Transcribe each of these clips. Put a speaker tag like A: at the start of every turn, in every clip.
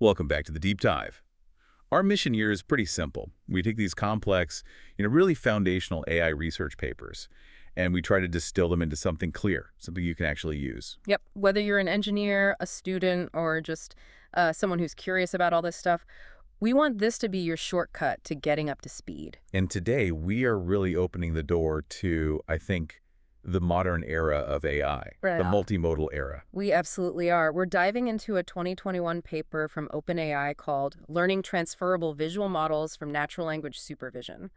A: Welcome back to the Deep Dive. Our mission here is pretty simple. We take these complex, really foundational AI research papers, and we try to distill them into something clear, something you can actually use.
B: Yep. Whether you're an engineer, a student, or just someone who's curious about all this stuff, we want this to be your shortcut to getting up to speed.
A: And today, we are really opening the door to, I think, the modern era of AI,
B: Right.
A: the multimodal era.
B: We absolutely are. We're diving into a 2021 paper from OpenAI called Learning Transferable Visual Models from Natural Language Supervision.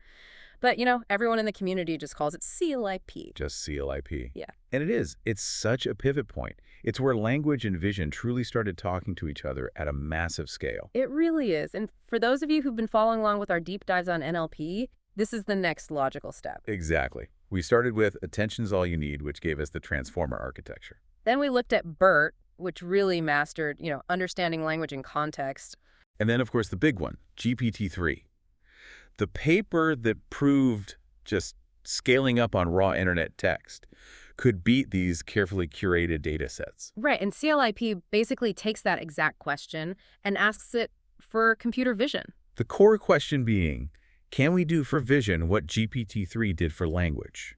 B: But, everyone in the community just calls it CLIP.
A: Just CLIP.
B: Yeah.
A: And it is. It's such a pivot point. It's where language and vision truly started talking to each other at a massive scale.
B: It really is. And for those of you who've been following along with our deep dives on NLP, this is the next logical step.
A: Exactly. We started with attention's all you need, which gave us the transformer architecture.
B: Then we looked at BERT, which really mastered, understanding language and context.
A: And then, of course, the big one, GPT-3. The paper that proved just scaling up on raw internet text could beat these carefully curated data sets.
B: Right, and CLIP basically takes that exact question and asks it for computer vision.
A: The core question being, can we do for vision what GPT-3 did for language?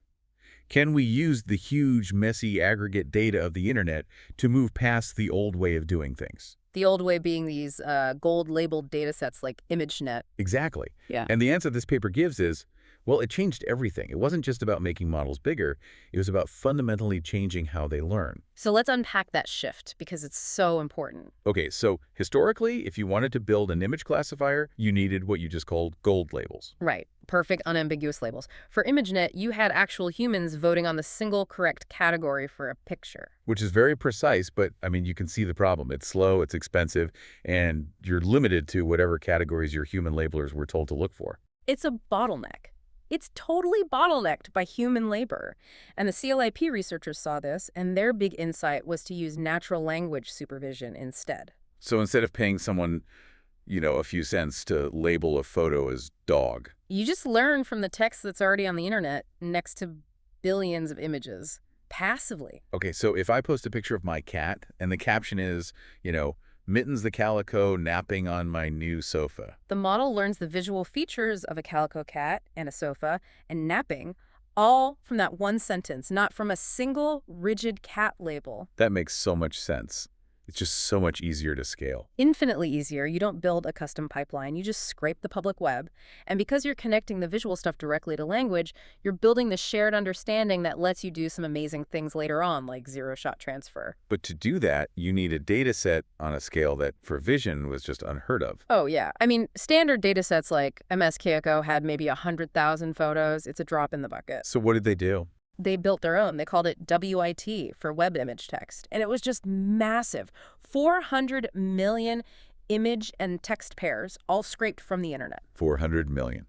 A: Can we use the huge, messy aggregate data of the internet to move past the old way of doing things?
B: The old way being these gold-labeled data sets like ImageNet.
A: Exactly.
B: Yeah.
A: And the answer this paper gives is, well, it changed everything. It wasn't just about making models bigger. It was about fundamentally changing how they learn.
B: So let's unpack that shift because it's so important.
A: Okay, so historically, if you wanted to build an image classifier, you needed what you just called gold labels.
B: Right. Perfect, unambiguous labels. For ImageNet, you had actual humans voting on the single correct category for a picture.
A: Which is very precise, but, you can see the problem. It's slow, it's expensive, and you're limited to whatever categories your human labelers were told to look for.
B: It's a bottleneck. It's totally bottlenecked by human labor. And the CLIP researchers saw this, and their big insight was to use natural language supervision instead.
A: So instead of paying someone, a few cents to label a photo as dog,
B: you just learn from the text that's already on the internet next to billions of images, passively.
A: Okay, so if I post a picture of my cat and the caption is, Mittens the calico napping on my new sofa.
B: The model learns the visual features of a calico cat and a sofa and napping, all from that one sentence, not from a single rigid cat label.
A: That makes so much sense. It's just so much easier to scale.
B: Infinitely easier. You don't build a custom pipeline. You just scrape the public web. And because you're connecting the visual stuff directly to language, you're building the shared understanding that lets you do some amazing things later on, like zero-shot transfer.
A: But to do that, you need a data set on a scale that, for vision, was just unheard of.
B: Oh, yeah. Standard data sets like MS Keiko had maybe 100,000 photos. It's a drop in the bucket.
A: So what did they do?
B: They built their own. They called it WIT for web image text. And it was just massive. 400 million image and text pairs, all scraped from the internet.
A: 400 million.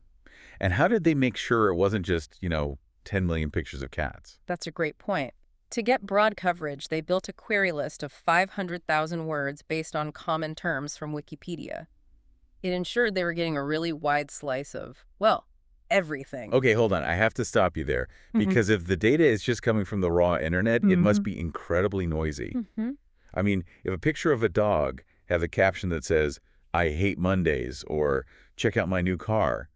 A: And how did they make sure it wasn't just, 10 million pictures of cats?
B: That's a great point. To get broad coverage, they built a query list of 500,000 words based on common terms from Wikipedia. It ensured they were getting a really wide slice of, everything.
A: Okay, hold on. I have to stop you there. Because if the data is just coming from the raw internet, it must be incredibly noisy. If a picture of a dog has a caption that says, "I hate Mondays," or "check out my new car,"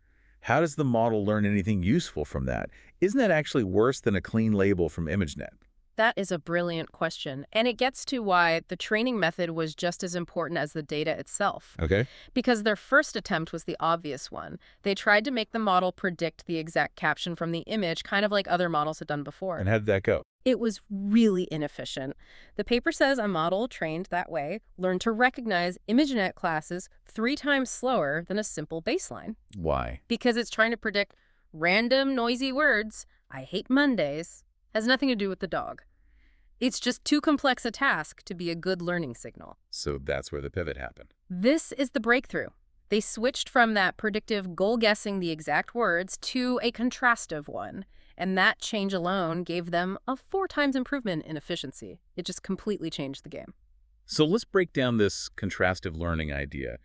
A: how does the model learn anything useful from that? Isn't that actually worse than a clean label from ImageNet?
B: That is a brilliant question, and it gets to why the training method was just as important as the data itself.
A: Okay.
B: Because their first attempt was the obvious one. They tried to make the model predict the exact caption from the image, kind of like other models had done before.
A: And how did that go?
B: It was really inefficient. The paper says a model trained that way learned to recognize ImageNet classes 3 times slower than a simple baseline.
A: Why?
B: Because it's trying to predict random, noisy words. I hate Mondays. Has nothing to do with the dog. It's just too complex a task to be a good learning signal.
A: So that's where the pivot happened.
B: This is the breakthrough. They switched from that predictive goal-guessing the exact words to a contrastive one. And that change alone gave them a 4 times improvement in efficiency. It just completely changed the game.
A: So let's break down this contrastive learning idea,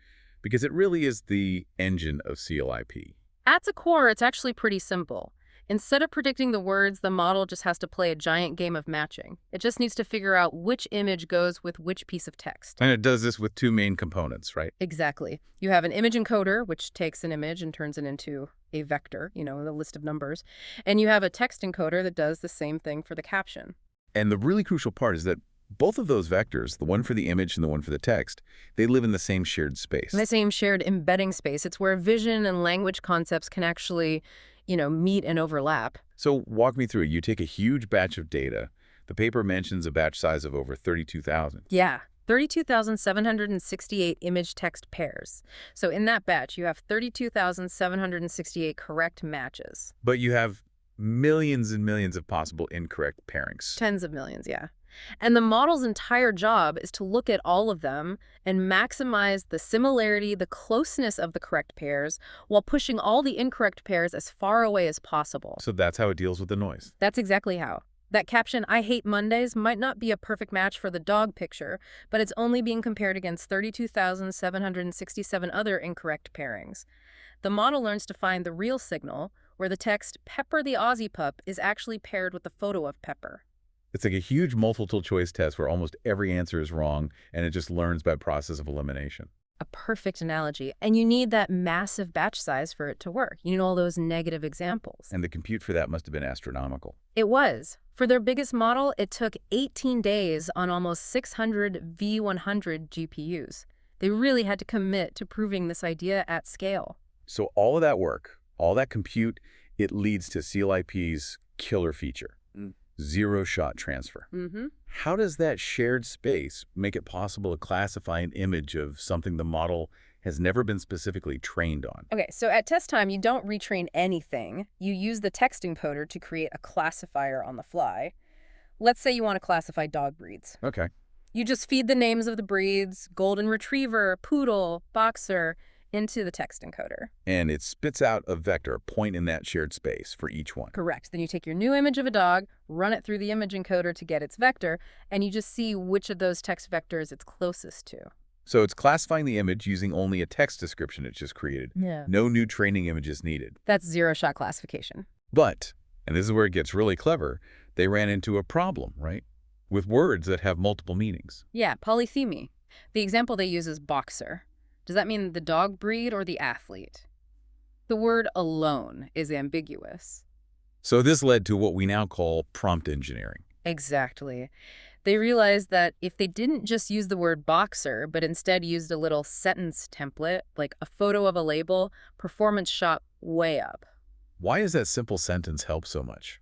A: because it really is the engine of CLIP.
B: At its core, it's actually pretty simple. Instead of predicting the words, the model just has to play a giant game of matching. It just needs to figure out which image goes with which piece of text.
A: And it does this with two main components, right?
B: Exactly. You have an image encoder, which takes an image and turns it into a vector, the list of numbers. And you have a text encoder that does the same thing for the caption.
A: And the really crucial part is that both of those vectors, the one for the image and the one for the text, they live in the same shared space.
B: The same shared embedding space. It's where vision and language concepts can actually, meet and overlap.
A: So walk me through it. You take a huge batch of data. The paper mentions a batch size of over 32,000.
B: Yeah, 32,768 image-text pairs. So in that batch, you have 32,768 correct matches.
A: But you have millions and millions of possible incorrect pairings.
B: Tens of millions, yeah. And the model's entire job is to look at all of them and maximize the similarity, the closeness of the correct pairs, while pushing all the incorrect pairs as far away as possible.
A: So that's how it deals with the noise.
B: That's exactly how. That caption, "I hate Mondays," might not be a perfect match for the dog picture, but it's only being compared against 32,767 other incorrect pairings. The model learns to find the real signal, where the text, "Pepper the Aussie pup," is actually paired with the photo of Pepper.
A: It's like a huge multiple choice test where almost every answer is wrong, and it just learns by process of elimination.
B: A perfect analogy. And you need that massive batch size for it to work. You need all those negative examples.
A: And the compute for that must have been astronomical.
B: It was. For their biggest model, it took 18 days on almost 600 V100 GPUs. They really had to commit to proving this idea at scale.
A: So all of that work, all that compute, it leads to CLIP's killer feature. Zero-shot transfer. How does that shared space make it possible to classify an image of something the model has never been specifically trained on?
B: Okay, so at test time, you don't retrain anything. You use the text encoder to create a classifier on the fly. Let's say you want to classify dog breeds.
A: Okay.
B: You just feed the names of the breeds, golden retriever, poodle, boxer, into the text encoder.
A: And it spits out a vector, a point in that shared space for each one.
B: Correct. Then you take your new image of a dog, run it through the image encoder to get its vector, and you just see which of those text vectors it's closest to.
A: So it's classifying the image using only a text description it just created.
B: Yeah.
A: No new training images needed.
B: That's zero-shot classification.
A: But, and this is where it gets really clever, they ran into a problem, right? With words that have multiple meanings.
B: Yeah, polythemy. The example they use is boxer. Does that mean the dog breed or the athlete? The word alone is ambiguous.
A: So this led to what we now call prompt engineering.
B: Exactly. They realized that if they didn't just use the word boxer, but instead used a little sentence template, like a photo of a label, performance shot way up.
A: Why does that simple sentence help so much?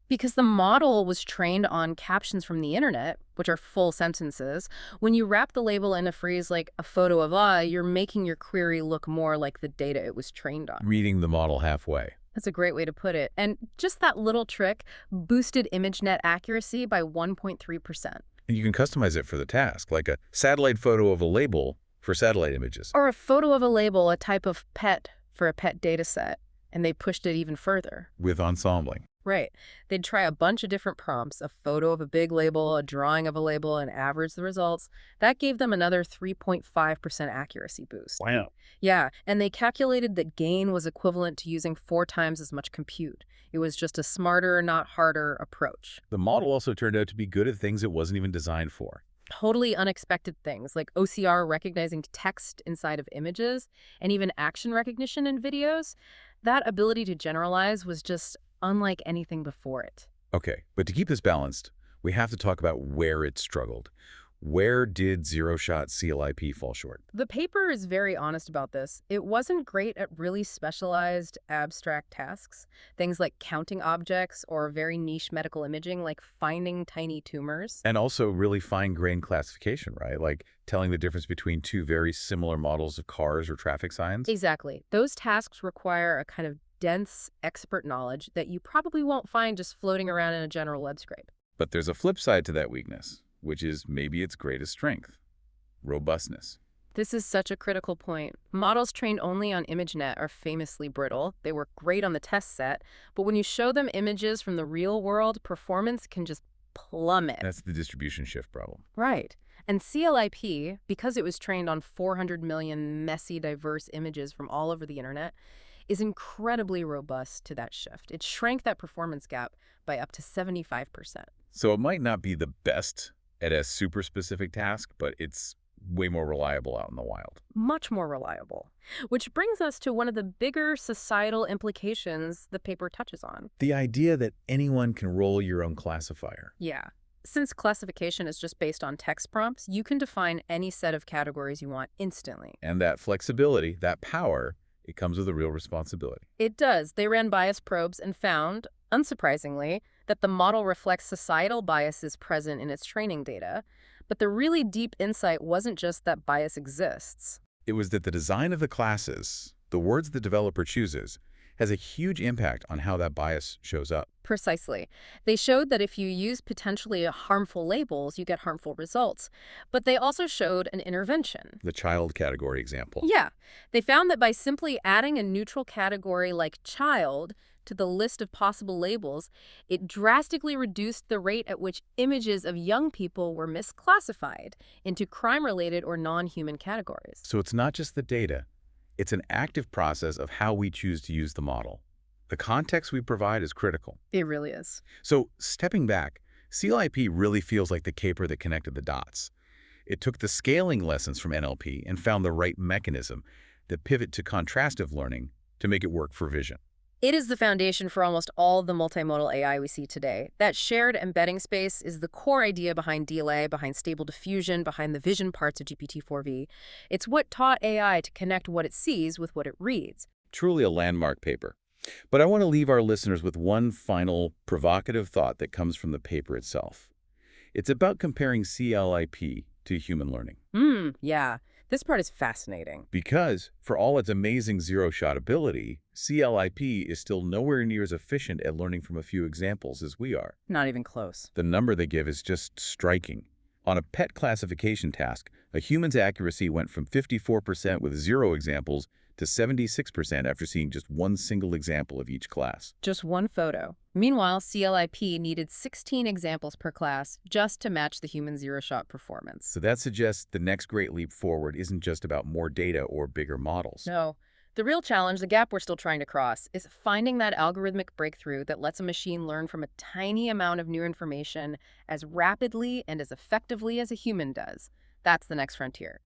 B: Because the model was trained on captions from the internet, which are full sentences. When you wrap the label in a phrase like a photo of I, you're making your query look more like the data it was trained on.
A: Reading the model halfway.
B: That's a great way to put it. And just that little trick boosted ImageNet accuracy by 1.3%.
A: And you can customize it for the task, like a satellite photo of a label for satellite images.
B: Or a photo of a label, a type of pet for a pet data set. And they pushed it even further.
A: With ensembling.
B: Right. They'd try a bunch of different prompts, a photo of a big label, a drawing of a label, and average the results. That gave them another 3.5% accuracy boost.
A: Wow.
B: Yeah, and they calculated that gain was equivalent to using 4 times as much compute. It was just a smarter, not harder approach.
A: The model also turned out to be good at things it wasn't even designed for.
B: Totally unexpected things, like OCR recognizing text inside of images, and even action recognition in videos. That ability to generalize was just unlike anything before it.
A: Okay, but to keep this balanced, we have to talk about where it struggled. Where did zero-shot CLIP fall short?
B: The paper is very honest about this. It wasn't great at really specialized, abstract tasks, things like counting objects or very niche medical imaging like finding tiny tumors.
A: And also really fine-grained classification, right? Like telling the difference between two very similar models of cars or traffic signs.
B: Exactly. Those tasks require a kind of dense expert knowledge that you probably won't find just floating around in a general web scrape.
A: But there's a flip side to that weakness, which is maybe its greatest strength: robustness.
B: This is such a critical point. Models trained only on ImageNet are famously brittle. They work great on the test set, but when you show them images from the real world, performance can just plummet.
A: That's the distribution shift problem.
B: Right. And CLIP, because it was trained on 400 million messy, diverse images from all over the internet, is incredibly robust to that shift. It shrank that performance gap by up to 75%.
A: So it might not be the best at a super specific task, but it's way more reliable out in the wild.
B: Much more reliable. Which brings us to one of the bigger societal implications the paper touches on.
A: The idea that anyone can roll your own classifier.
B: Yeah. Since classification is just based on text prompts, you can define any set of categories you want instantly.
A: And that flexibility, that power, it comes with a real responsibility.
B: It does. They ran bias probes and found, unsurprisingly, that the model reflects societal biases present in its training data. But the really deep insight wasn't just that bias exists.
A: It was that the design of the classes, the words the developer chooses, has a huge impact on how that bias shows up.
B: Precisely. They showed that if you use potentially harmful labels, you get harmful results. But they also showed an intervention.
A: The child category example.
B: Yeah. They found that by simply adding a neutral category like child to the list of possible labels, it drastically reduced the rate at which images of young people were misclassified into crime-related or non-human categories.
A: So it's not just the data. It's an active process of how we choose to use the model. The context we provide is critical.
B: It really is.
A: So stepping back, CLIP really feels like the caper that connected the dots. It took the scaling lessons from NLP and found the right mechanism, the pivot to contrastive learning, to make it work for vision.
B: It is the foundation for almost all the multimodal AI we see today. That shared embedding space is the core idea behind DALL, behind Stable Diffusion, behind the vision parts of GPT-4v. It's what taught AI to connect what it sees with what it reads.
A: Truly a landmark paper. But I want to leave our listeners with one final provocative thought that comes from the paper itself. It's about comparing CLIP to human learning.
B: Yeah. This part is fascinating.
A: Because, for all its amazing zero-shot ability, CLIP is still nowhere near as efficient at learning from a few examples as we are.
B: Not even close.
A: The number they give is just striking. On a pet classification task, a human's accuracy went from 54% with 0 examples to 76% after seeing just one single example of each class.
B: Just one photo. Meanwhile, CLIP needed 16 examples per class just to match the human zero-shot performance.
A: So that suggests the next great leap forward isn't just about more data or bigger models.
B: No. The real challenge, the gap we're still trying to cross, is finding that algorithmic breakthrough that lets a machine learn from a tiny amount of new information as rapidly and as effectively as a human does. That's the next frontier.